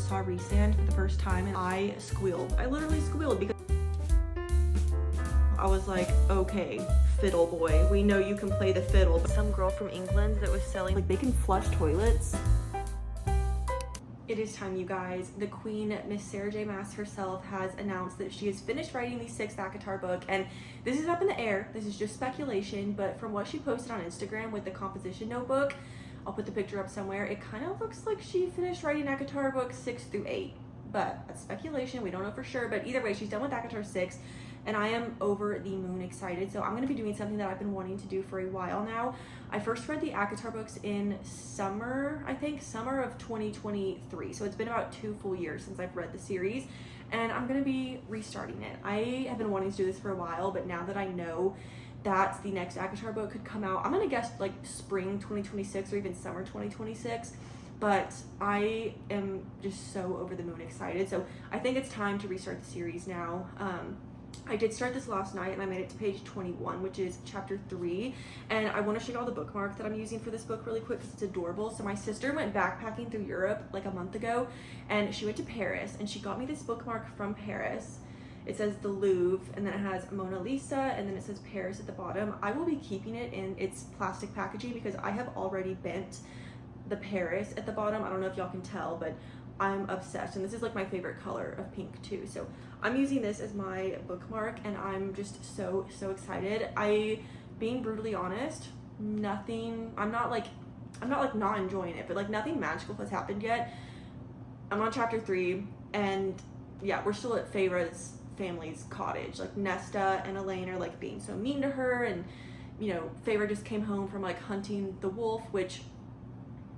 saw Resand for the first time and I squealed. I literally squealed because I was like, okay, fiddle boy, we know you can play the fiddle. But some girl from England that was selling, like, they can flush toilets. It is time, you guys. The queen, Miss Sarah J. Maas herself, has announced that she has finished writing the 6th ACOTAR book, and this is up in the air. This is just speculation, but from what she posted on Instagram with the composition notebook, I'll put the picture up somewhere, it kind of looks like she finished writing ACOTAR books 6 through 8, but that's speculation. We don't know for sure, but either way, she's done with ACOTAR 6, and I am over the moon excited. So I'm going to be doing something that I've been wanting to do for a while now. I first read the ACOTAR books in summer of 2023. So it's been about 2 full years since I've read the series, and I'm going to be restarting it. I have been wanting to do this for a while, but now that I know that the next ACOTAR book could come out, I'm going to guess like spring 2026 or even summer 2026. But I am just so over the moon excited. So I think it's time to restart the series now. I did start this last night and I made it to page 21, which is chapter 3. And I want to show you all the bookmark that I'm using for this book really quick because it's adorable. So my sister went backpacking through Europe like a month ago, and she went to Paris and she got me this bookmark from Paris. It says the Louvre, and then it has Mona Lisa, and then it says Paris at the bottom. I will be keeping it in its plastic packaging because I have already bent the Paris at the bottom. I don't know if y'all can tell, but I'm obsessed, and this is like my favorite color of pink too. So I'm using this as my bookmark, and I'm just so excited. Being brutally honest, I'm not not enjoying it, but like nothing magical has happened yet. I'm on chapter 3, and yeah, we're still at Feyre's family's cottage. Like Nesta and Elaine are like being so mean to her, and you know, Feyre just came home from like hunting the wolf, which,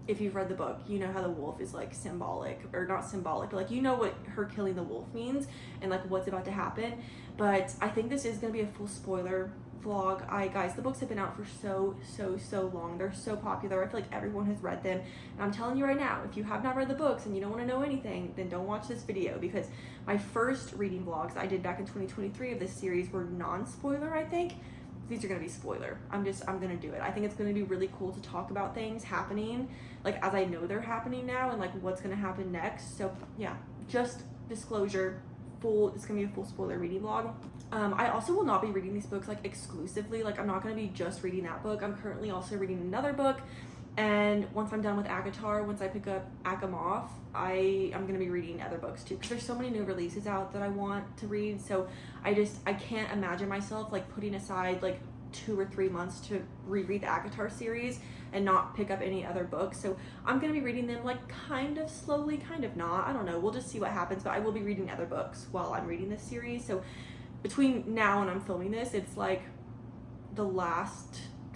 if you've read the book, you know how the wolf is like symbolic, or not symbolic, but like you know what her killing the wolf means and like what's about to happen. But I think this is gonna be a full spoiler vlog. Guys, the books have been out for so long. They're so popular. I feel like everyone has read them, and I'm telling you right now, if you have not read the books and you don't want to know anything, then don't watch this video, because my first reading vlogs I did back in 2023 of this series were non-spoiler. I think these are gonna be spoiler. I'm gonna do it. I think it's gonna be really cool to talk about things happening like as I know they're happening now, and like what's gonna happen next. So yeah, just disclosure, it's gonna be a full spoiler reading vlog. I also will not be reading these books like exclusively. Like I'm not gonna be just reading that book. I'm currently also reading another book, and once I'm done with ACOTAR, once I pick up ACOMOF, I'm gonna be reading other books too, because there's so many new releases out that I want to read. So I can't imagine myself like putting aside like 2 or 3 months to reread the ACOTAR series and not pick up any other books. So I'm gonna be reading them like kind of slowly, kind of not. I don't know, we'll just see what happens, but I will be reading other books while I'm reading this series. So between now and I'm filming this, it's like the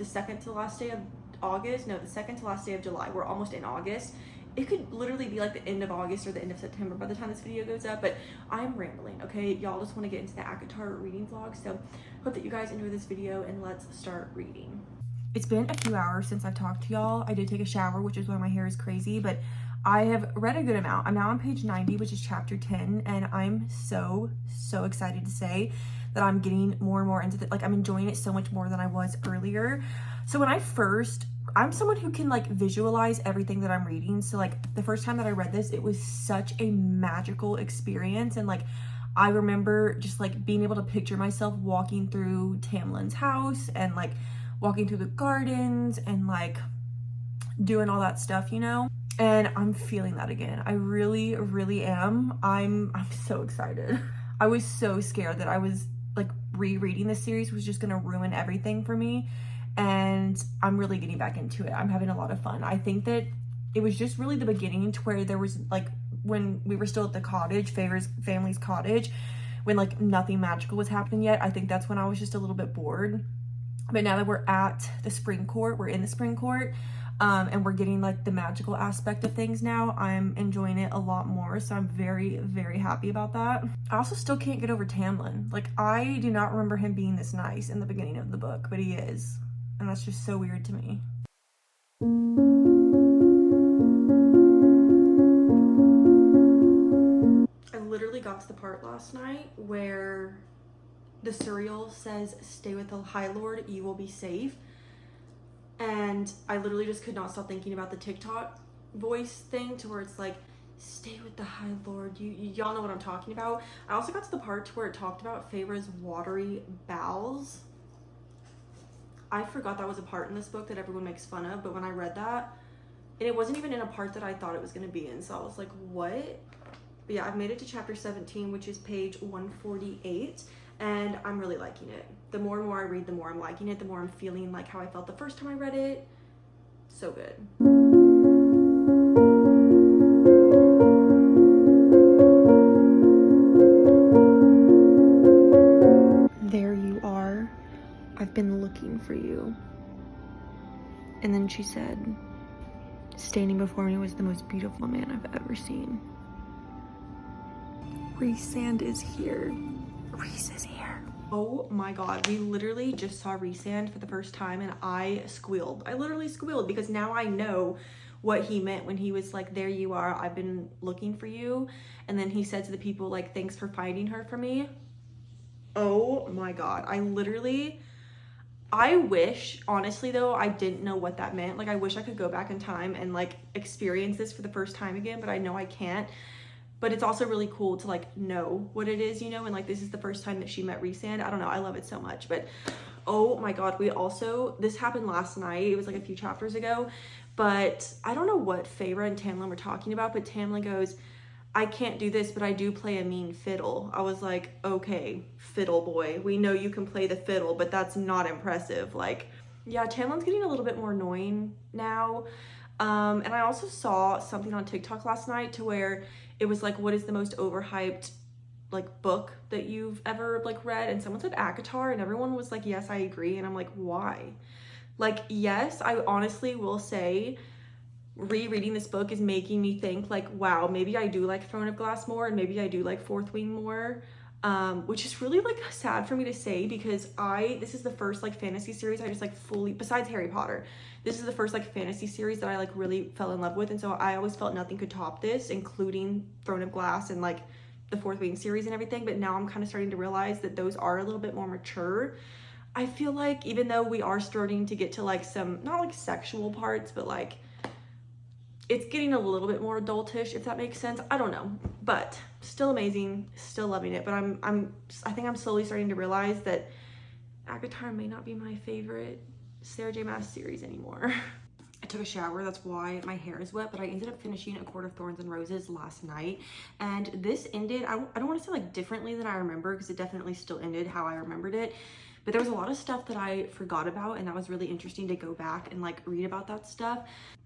second to last day of August. No, the second to last day of July. We're almost in August. It could literally be like the end of August or the end of September by the time this video goes up, but I'm rambling, okay? Y'all just want to get into the ACOTAR reading vlog, so hope that you guys enjoy this video, and let's start reading. It's been a few hours since I've talked to y'all. I did take a shower, which is why my hair is crazy, but I have read a good amount. I'm now on page 90, which is chapter 10, and I'm so excited to say that I'm getting more and more into it. Like I'm enjoying it so much more than I was earlier. So I'm someone who can like visualize everything that I'm reading. So like the first time that I read this, it was such a magical experience. And like, I remember just like being able to picture myself walking through Tamlin's house and like walking through the gardens and like doing all that stuff, you know? And I'm feeling that again. I really am. I'm so excited. I was so scared that I was like rereading this series was just gonna ruin everything for me. And I'm really getting back into it. I'm having a lot of fun. I think that it was just really the beginning to where there was like, when we were still at the cottage, Feyre's family's cottage, when like nothing magical was happening yet. I think that's when I was just a little bit bored. But now that we're at the spring court, we're in the spring court, and we're getting like the magical aspect of things now, I'm enjoying it a lot more. So I'm very happy about that. I also still can't get over Tamlin. Like I do not remember him being this nice in the beginning of the book, but he is. And that's just so weird to me. I literally got to the part last night where the Suriel says, "Stay with the High Lord, you will be safe." And I literally just could not stop thinking about the TikTok voice thing, to where it's like, Stay with the High Lord. Y'all know what I'm talking about. I also got to the part where it talked about Feyre's watery bowels. I forgot that was a part in this book that everyone makes fun of, but when I read that, and it wasn't even in a part that I thought it was going to be in, so I was like, what? But yeah, I've made it to chapter 17, which is page 148, and I'm really liking it. The more and more I read, the more I'm liking it, the more I'm feeling like how I felt the first time I read it. So good. There you are. I've been looking for you. And then she said, standing before me was the most beautiful man I've ever seen. Rhysand is here. Rhys is here. Oh my god, we literally just saw Rhysand for the first time and I squealed. I literally squealed because now I know what he meant when he was like, there you are, I've been looking for you. And then he said to the people like, thanks for finding her for me. Oh my god, I wish, honestly though, I didn't know what that meant. Like I wish I could go back in time and like experience this for the first time again, but I know I can't. But it's also really cool to like know what it is, you know, and like this is the first time that she met Rhysand. I don't know, I love it so much. But oh my god, this happened last night. It was like a few chapters ago, but I don't know what Feyre and Tamlin were talking about, but Tamlin goes, I can't do this, but I do play a mean fiddle. I was like, okay, fiddle boy. We know you can play the fiddle, but that's not impressive. Like, yeah, Tamlin's getting a little bit more annoying now. And I also saw something on TikTok last night to where it was like, what is the most overhyped like book that you've ever like read? And someone said ACOTAR and everyone was like, yes, I agree. And I'm like, why? Like, yes, I honestly will say rereading this book is making me think like, wow, maybe I do like Throne of Glass more and maybe I do like Fourth Wing more, which is really like sad for me to say because this is the first like fantasy series I just like fully, besides Harry Potter, this is the first like fantasy series that I like really fell in love with, and so I always felt nothing could top this, including Throne of Glass and like the Fourth Wing series and everything. But now I'm kind of starting to realize that those are a little bit more mature. I feel like even though we are starting to get to like some, not like sexual parts, but like it's getting a little bit more adultish, if that makes sense. I don't know, but still amazing, still loving it. But I think I'm slowly starting to realize that ACOTAR may not be my favorite Sarah J Maas series anymore. I took a shower, that's why my hair is wet, but I ended up finishing A Court of Thorns and Roses last night, and this ended, I don't want to say like differently than I remember, because it definitely still ended how I remembered it, but there was a lot of stuff that I forgot about, and that was really interesting to go back and like read about that stuff.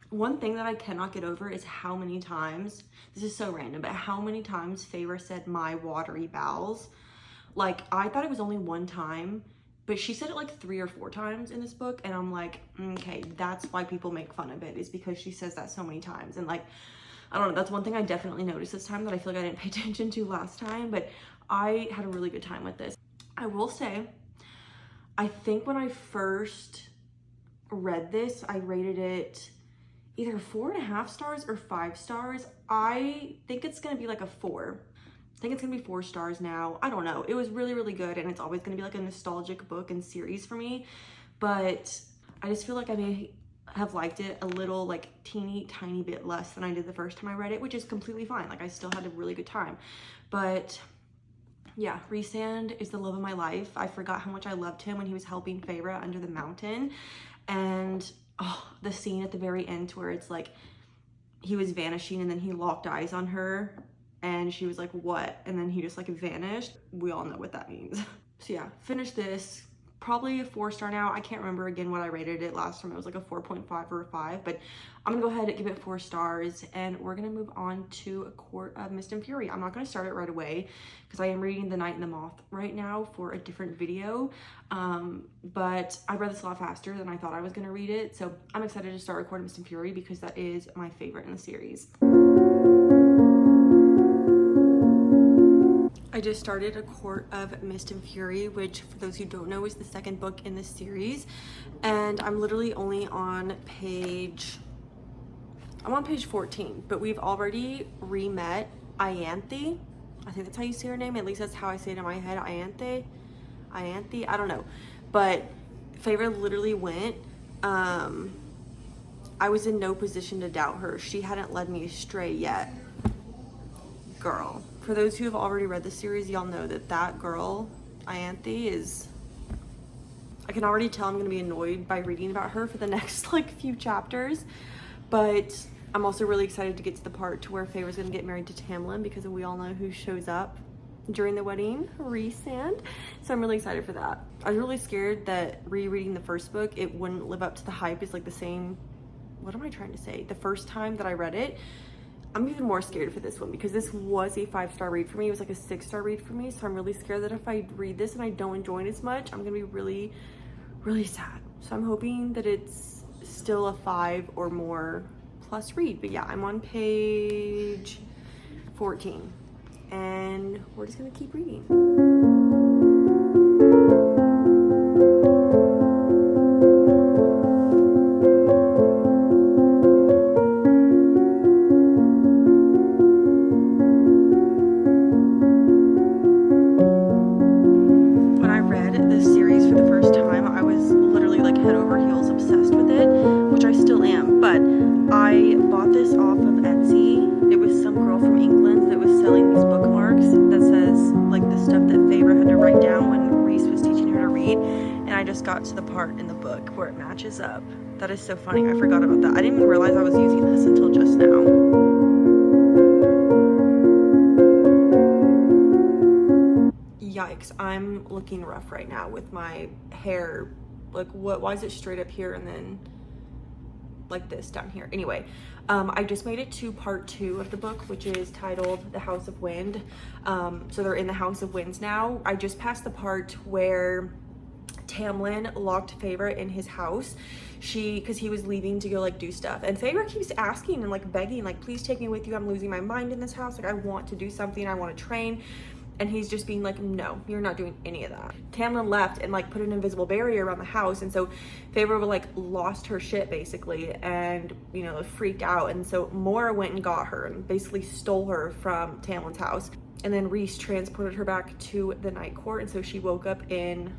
One thing that I cannot get over is how many times, this is so random, but how many times Feyre said my watery bowels. Like, I thought it was only one time, but she said it like 3 or 4 times in this book, and I'm like, okay, that's why people make fun of it, is because she says that so many times. And like, I don't know, that's one thing I definitely noticed this time that I feel like I didn't pay attention to last time, but I had a really good time with this. I will say, I think when I first read this, I rated it either 4.5 stars or 5 stars. I think it's gonna be like a 4. I think it's gonna be 4 stars now. I don't know. It was really, really good, and it's always gonna be like a nostalgic book and series for me. But I just feel like I may have liked it a little, like teeny tiny bit less than I did the first time I read it, which is completely fine. Like, I still had a really good time. But yeah, Rhysand is the love of my life. I forgot how much I loved him when he was helping Feyre under the mountain. And oh, the scene at the very end where it's like he was vanishing and then he locked eyes on her and she was like, what? And then he just like vanished. We all know what that means. So yeah, finished this. Probably a 4 star now. I can't remember again what I rated it last time. It was like a 4.5 or a 5, but I'm gonna go ahead and give it 4 stars, and we're gonna move on to A Court of Mist and Fury. I'm not gonna start it right away because I am reading The Night and the Moth right now for a different video, but I read this a lot faster than I thought I was gonna read it, so I'm excited to start A Court of Mist and Fury because that is my favorite in the series. I just started A Court of Mist and Fury, which for those who don't know is the second book in this series, and I'm literally only on page 14, but we've already re-met Ianthe. I think that's how you say her name, at least that's how I say it in my head. Ianthe, I don't know, but Feyre literally went. I was in no position to doubt her. She hadn't led me astray yet. girl. For those who have already read the series, y'all know that that girl, Ianthe, is... I can already tell I'm going to be annoyed by reading about her for the next like few chapters, but I'm also really excited to get to the part to where Feyre's going to get married to Tamlin, because we all know who shows up during the wedding, Rhysand. So I'm really excited for that. I was really scared that rereading the first book, it wouldn't live up to the hype. It's like the same, what am I trying to say? The first time that I read it. I'm even more scared for this one because this was a 5-star read for me. It was like a 6-star read for me. So I'm really scared that if I read this and I don't enjoy it as much, I'm gonna be really, really sad. So I'm hoping that it's still a 5 or more plus read. But yeah, I'm on page 14 and we're just gonna keep reading. Got to the part in the book where it matches up. That is so funny. I forgot about that. I didn't even realize I was using this until just now. Yikes, I'm looking rough right now with my hair. Like, why is it straight up here and then like this down here? Anyway, I just made it to part 2 of the book, which is titled The House of Wind. So they're in the House of Winds now. I just passed the part where Tamlin locked Feyre in his house, because he was leaving to go like do stuff, and Feyre keeps asking and like begging, like, please take me with you, I'm losing my mind in this house, like I want to do something, I want to train. And he's just being like, no, you're not doing any of that. Tamlin left and like put an invisible barrier around the house, and so Feyre like lost her shit basically, and you know, freaked out. And so Mora went and got her and basically stole her from Tamlin's house, and then Rhys transported her back to the night court, and so she woke up in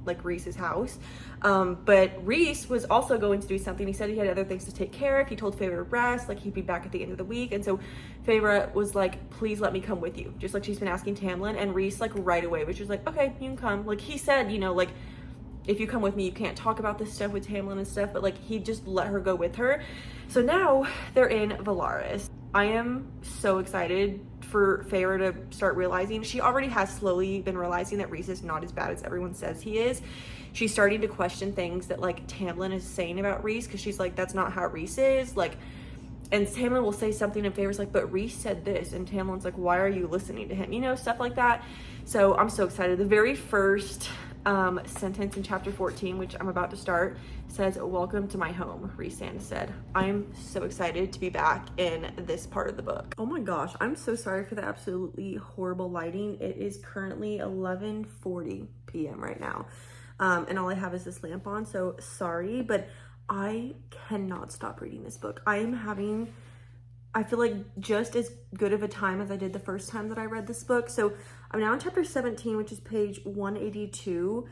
like Rhys's house. But Rhys was also going to do something. He said he had other things to take care of. He told Feyre to rest, like he'd be back at the end of the week. And so Feyre was like, please let me come with you, just like she's been asking Tamlin. And Rhys like right away was just like, okay, you can come. Like he said, you know, like if you come with me, you can't talk about this stuff with Tamlin and stuff, but like he just let her go with her. So now they're in Velaris. I am so excited for Feyre to start realizing. She already has slowly been realizing that Rhys is not as bad as everyone says he is. She's starting to question things that like Tamlin is saying about Rhys, because she's like, that's not how Rhys is. Like, and Tamlin will say something and Feyre's like, but Rhys said this, and Tamlin's like, why are you listening to him? You know, stuff like that. So I'm so excited. The very first sentence in chapter 14, which I'm about to start, says, welcome to my home, Rhysand said. I'm so excited to be back in this part of the book. Oh my gosh, I'm so sorry for the absolutely horrible lighting. It is currently 11:40 p.m. right now, and all I have is this lamp on, so sorry, but I cannot stop reading this book. I am having, I feel like, just as good of a time as I did the first time that I read this book. So I'm now in chapter 17, which is page 182.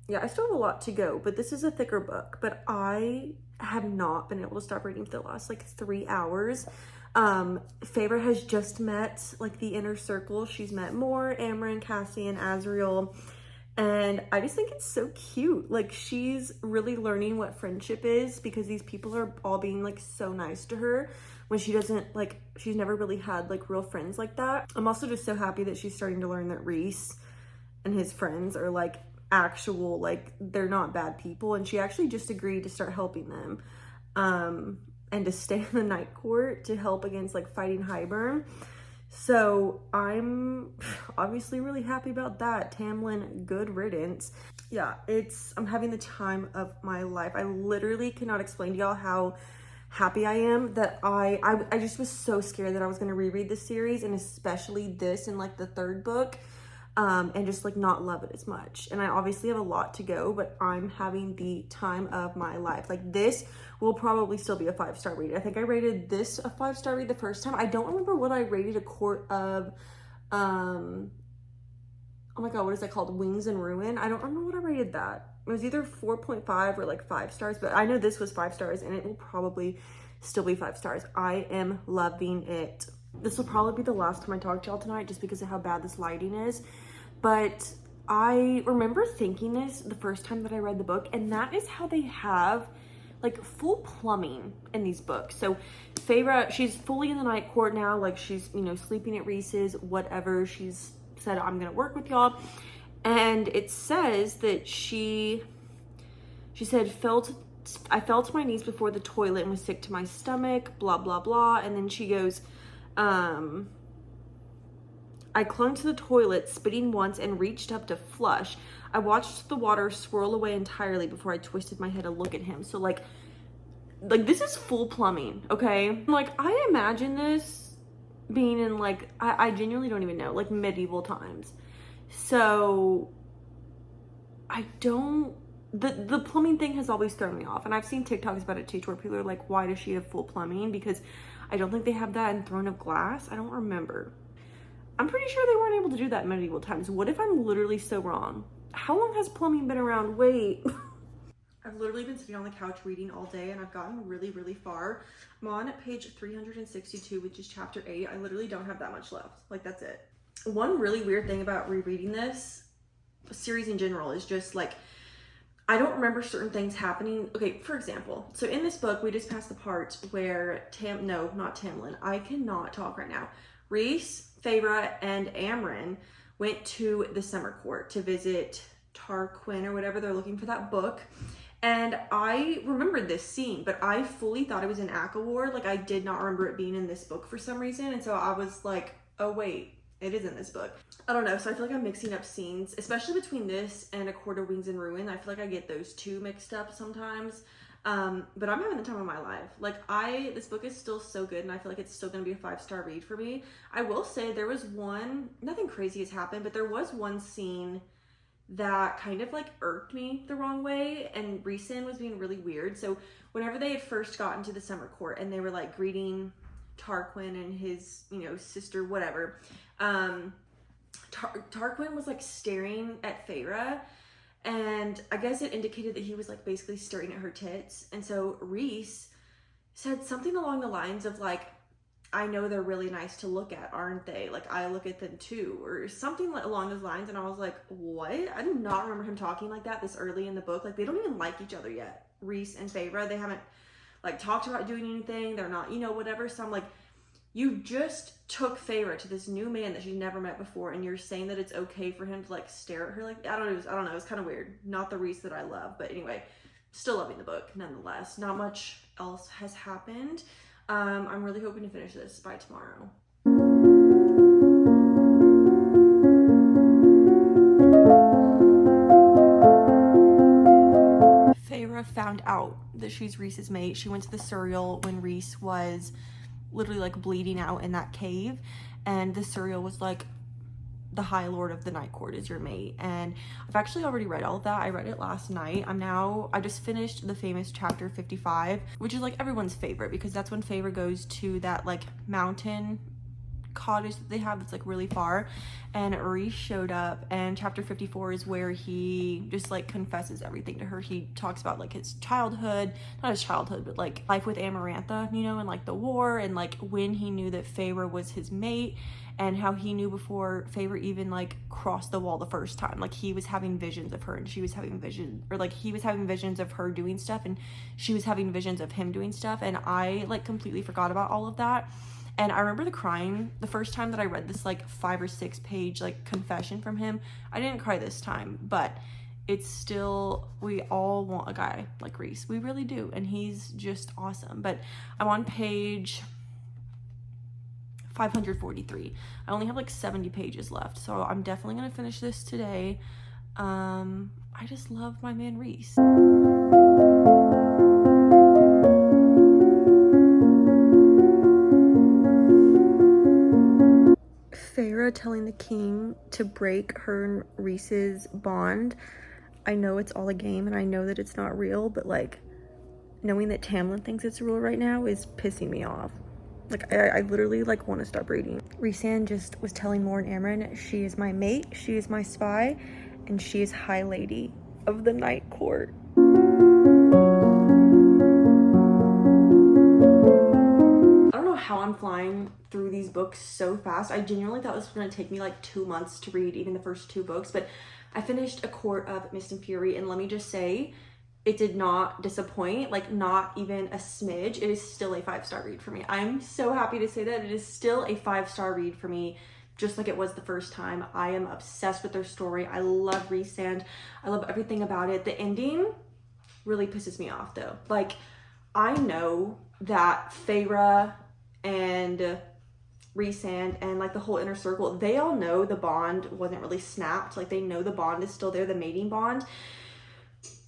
Yeah, I still have a lot to go, but this is a thicker book. But I have not been able to stop reading for the last like 3 hours. Feyre has just met like the inner circle. She's met Mor, Amren, Cassian, Azriel. And I just think it's so cute. Like, she's really learning what friendship is, because these people are all being like so nice to her when she doesn't, like, she's never really had like real friends like that. I'm also just so happy that she's starting to learn that Rhys and his friends are like actual, like, they're not bad people, and she actually just agreed to start helping them and to stay in the night court to help against like fighting Hybern. So I'm obviously really happy about that. Tamlin, good riddance. Yeah, I'm having the time of my life. I literally cannot explain to y'all how happy I am that I just was so scared that I was going to reread this series, and especially this in like the 3rd book, and just like not love it as much. And I obviously have a lot to go, but I'm having the time of my life. Like, this will probably still be a 5-star read. I think I rated this a 5-star read the first time. I don't remember what I rated A Court of, oh my god, what is that called? Wings and Ruin. I don't remember what I rated that. It was either 4.5 or like 5 stars, but I know this was 5 stars, and it will probably still be 5 stars. I am loving it. This will probably be the last time I talk to y'all tonight just because of how bad this lighting is. But I remember thinking this the first time that I read the book, and that is how they have like full plumbing in these books. So Feyre, she's fully in the night court now, like she's, you know, sleeping at Reese's, whatever. She's said, I'm gonna work with y'all. And it says that she said, I fell to my knees before the toilet and was sick to my stomach, blah, blah, blah. And then she goes, I clung to the toilet, spitting once, and reached up to flush. I watched the water swirl away entirely before I twisted my head to look at him. So like this is full plumbing, okay? Like, I imagine this being in like, I genuinely don't even know, like medieval times. So I don't, the plumbing thing has always thrown me off. And I've seen TikToks about it too, where people are like, why does she have full plumbing? Because I don't think they have that in Throne of Glass. I don't remember. I'm pretty sure they weren't able to do that in medieval times. What if I'm literally so wrong? How long has plumbing been around? Wait. I've literally been sitting on the couch reading all day, and I've gotten really, really far. I'm on page 362, which is chapter 8. I literally don't have that much left. Like, that's it. One really weird thing about rereading this series in general is just like, I don't remember certain things happening. Okay, for example, so in this book, we just passed the part where not Tamlin. I cannot talk right now. Rhys, Feyre, and Amren went to the summer court to visit Tarquin or whatever. They're looking for that book. And I remembered this scene, but I fully thought it was in ACOTAR. Like, I did not remember it being in this book for some reason. And so I was like, oh wait, it is in this book. I don't know. So I feel like I'm mixing up scenes, especially between this and A Court of Wings and Ruin. I feel like I get those two mixed up sometimes. But I'm having the time of my life. Like, this book is still so good, and I feel like it's still going to be a 5-star read for me. I will say there was nothing crazy has happened, but there was one scene that kind of like irked me the wrong way, and Rhysand was being really weird. So whenever they had first gotten to the summer court and they were like greeting Tarquin and his, you know, sister, whatever, Tarquin was like staring at Feyre, and I guess it indicated that he was like basically staring at her tits. And so Rhys said something along the lines of like, I know they're really nice to look at, aren't they? Like, I look at them too, or something along those lines. And I was like, what? I do not remember him talking like that this early in the book. Like, they don't even like each other yet. Rhys and Feyre, they haven't like talked about doing anything. They're not, you know, whatever. So I'm like, you just took Feyre to this new man that she's never met before, and you're saying that it's okay for him to like stare at her. Like, I don't know. It was kind of weird. Not the Rhys that I love, but anyway, still loving the book nonetheless. Not much else has happened. I'm really hoping to finish this by tomorrow. Feyre found out that she's Rhys's mate. She went to the Suriel when Rhys was literally like bleeding out in that cave, and the Suriel was like, the High Lord of the Night Court is your mate. And I've actually already read all of that. I read it last night. I just finished the famous chapter 55, which is like everyone's favorite, because that's when Feyre goes to that like mountain cottage that they have that's like really far, and Rhys showed up, and chapter 54 is where he just like confesses everything to her. He talks about like his childhood, not his childhood, but like life with Amarantha, you know, and like the war, and like when he knew that Feyre was his mate, and how he knew before Feyre even like crossed the wall the first time. Like, he was having visions of her, and she was having visions, or like he was having visions of her doing stuff, and she was having visions of him doing stuff. And I like completely forgot about all of that. And I remember crying the first time that I read this like 5 or 6 page like confession from him. I didn't cry this time, but it's still, we all want a guy like Rhys. We really do. And he's just awesome. But I'm on page 543. I only have like 70 pages left, so I'm definitely gonna finish this today. I just love my man Rhys. Feyre telling the king to break her and Rhys's bond. I know it's all a game, and I know that it's not real, but like, knowing that Tamlin thinks it's real right now is pissing me off. Like, I literally like want to stop reading. Rhysand just was telling Mor and Amren, she is my mate, she is my spy, and she is High Lady of the Night Court. I don't know how I'm flying through these books so fast. I genuinely thought this was going to take me like 2 months to read even the first 2 books, but I finished A Court of Mist and Fury, and let me just say, it did not disappoint, like not even a smidge. It is still a 5-star read for me. I'm so happy to say that it is still a 5-star read for me, just like it was the first time. I am obsessed with their story. I love Rhysand. I love everything about it. The ending really pisses me off though. Like, I know that Feyre and Rhysand and like the whole inner circle, they all know the bond wasn't really snapped. Like, they know the bond is still there, the mating bond.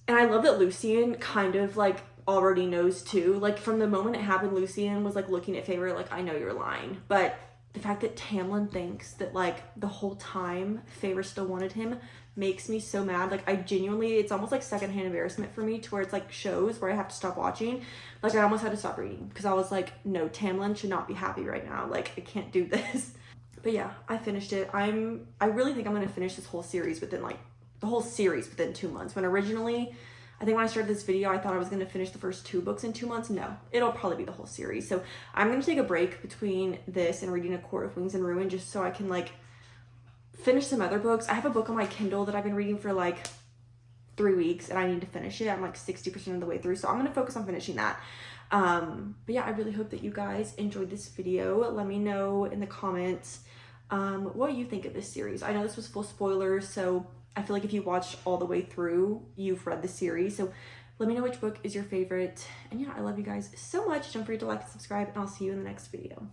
And I love that Lucian kind of like already knows too. Like, from the moment it happened, Lucian was like looking at Feyre like, I know you're lying. But the fact that Tamlin thinks that like the whole time Feyre still wanted him makes me so mad. Like, I genuinely, it's almost like secondhand embarrassment for me, to where it's like shows where I have to stop watching. Like, I almost had to stop reading because I was like, no, Tamlin should not be happy right now. Like, I can't do this. But yeah, I finished it. I really think I'm gonna finish this whole series within like the whole series within 2 months. When originally, I think when I started this video, I thought I was going to finish the first 2 books in 2 months. No, it'll probably be the whole series. So I'm going to take a break between this and reading A Court of Wings and Ruin, just so I can like finish some other books. I have a book on my Kindle that I've been reading for like 3 weeks, and I need to finish it. I'm like 60% of the way through, so I'm going to focus on finishing that. But yeah, I really hope that you guys enjoyed this video. Let me know in the comments what you think of this series. I know this was full spoilers, so I feel like if you watched all the way through, you've read the series. So let me know which book is your favorite. And yeah, I love you guys so much. Don't forget to like and subscribe, and I'll see you in the next video.